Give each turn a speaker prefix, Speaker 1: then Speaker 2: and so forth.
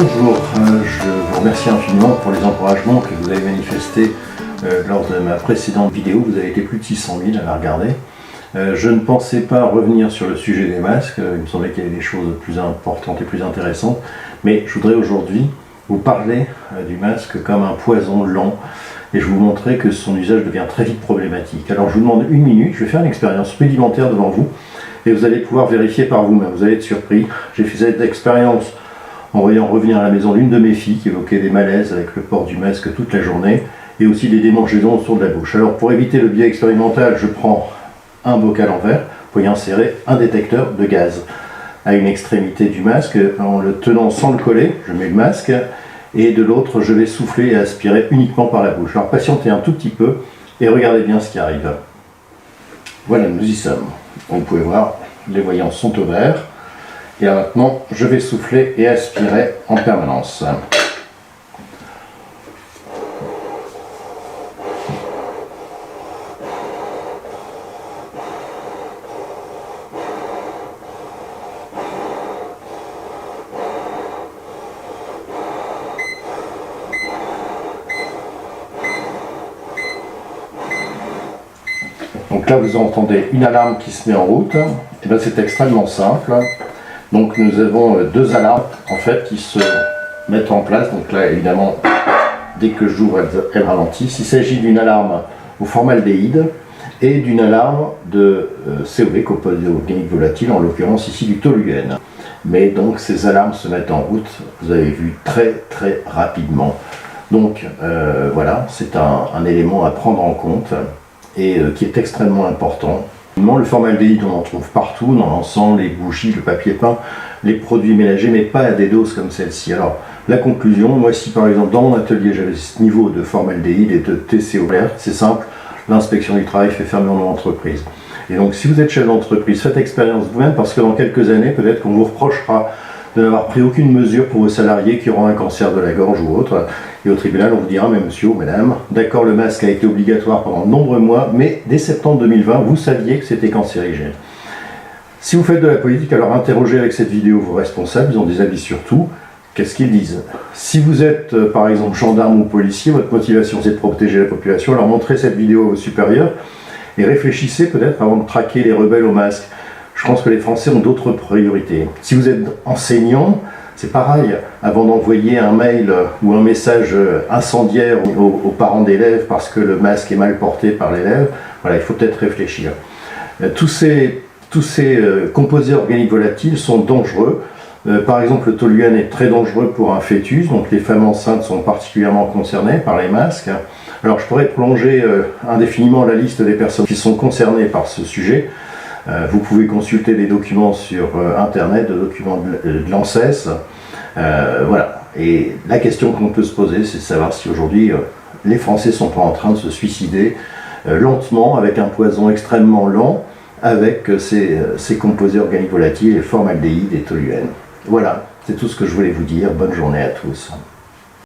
Speaker 1: Bonjour, je vous remercie infiniment pour les encouragements que vous avez manifestés lors de ma précédente vidéo. Vous avez été plus de 600 000 à la regarder. Je ne pensais pas revenir sur le sujet des masques, il me semblait qu'il y avait des choses plus importantes et plus intéressantes, mais je voudrais aujourd'hui vous parler du masque comme un poison lent et je vais vous montrer que son usage devient très vite problématique. Alors je vous demande une minute, je vais faire une expérience rudimentaire devant vous et vous allez pouvoir vérifier par vous-même, vous allez être surpris. J'ai fait cette expérience en voyant revenir à la maison l'une de mes filles qui évoquait des malaises avec le port du masque toute la journée et aussi des démangeaisons autour de la bouche. Alors pour éviter le biais expérimental, je prends un bocal en verre, vous pouvez insérer un détecteur de gaz à une extrémité du masque. En le tenant sans le coller, je mets le masque et de l'autre je vais souffler et aspirer uniquement par la bouche. Alors patientez un tout petit peu et regardez bien ce qui arrive. Voilà, nous y sommes. Vous pouvez voir, les voyants sont au vert. Et maintenant, je vais souffler et aspirer en permanence. Donc là, vous entendez une alarme qui se met en route. Et bien, c'est extrêmement simple. Donc nous avons deux alarmes en fait qui se mettent en place. Donc là évidemment dès que j'ouvre elles ralentissent. Il s'agit d'une alarme au formaldéhyde et d'une alarme de COV, composé organique volatile, en l'occurrence ici du toluène. Mais donc ces alarmes se mettent en route, vous avez vu, très rapidement. Donc voilà, c'est un élément à prendre en compte et qui est extrêmement important. Le formaldéhyde, on en trouve partout, dans l'encens, les bougies, le papier peint, les produits ménagers, mais pas à des doses comme celle-ci. Alors, la conclusion, moi si par exemple dans mon atelier j'avais ce niveau de formaldéhyde et de TCO, c'est simple, l'inspection du travail fait fermer mon entreprise. Et donc si vous êtes chef d'entreprise, faites expérience vous-même parce que dans quelques années, peut-être qu'on vous reprochera de n'avoir pris aucune mesure pour vos salariés qui auront un cancer de la gorge ou autre. Et au tribunal, on vous dira, mais monsieur ou madame, d'accord, le masque a été obligatoire pendant de nombreux mois, mais dès septembre 2020, vous saviez que c'était cancérigène. Si vous faites de la politique, alors interrogez avec cette vidéo vos responsables, ils ont des avis sur tout. Qu'est-ce qu'ils disent? Si vous êtes, par exemple, gendarme ou policier, votre motivation c'est de protéger la population, alors montrez cette vidéo à vos supérieurs et réfléchissez peut-être avant de traquer les rebelles au masque. Je pense que les Français ont d'autres priorités. Si vous êtes enseignant, c'est pareil. Avant d'envoyer un mail ou un message incendiaire aux parents d'élèves parce que le masque est mal porté par l'élève, voilà, il faut peut-être réfléchir. Tous ces composés organiques volatiles sont dangereux. Par exemple, le toluène est très dangereux pour un fœtus, donc les femmes enceintes sont particulièrement concernées par les masques. Alors je pourrais prolonger indéfiniment la liste des personnes qui sont concernées par ce sujet. Vous pouvez consulter des documents sur internet, des documents de l'ANSES. Voilà. Et la question qu'on peut se poser, c'est de savoir si aujourd'hui les Français sont pas en train de se suicider lentement avec un poison extrêmement lent avec ces composés organiques volatiles, les formaldéhyde et toluène. Voilà, c'est tout ce que je voulais vous dire. Bonne journée à tous.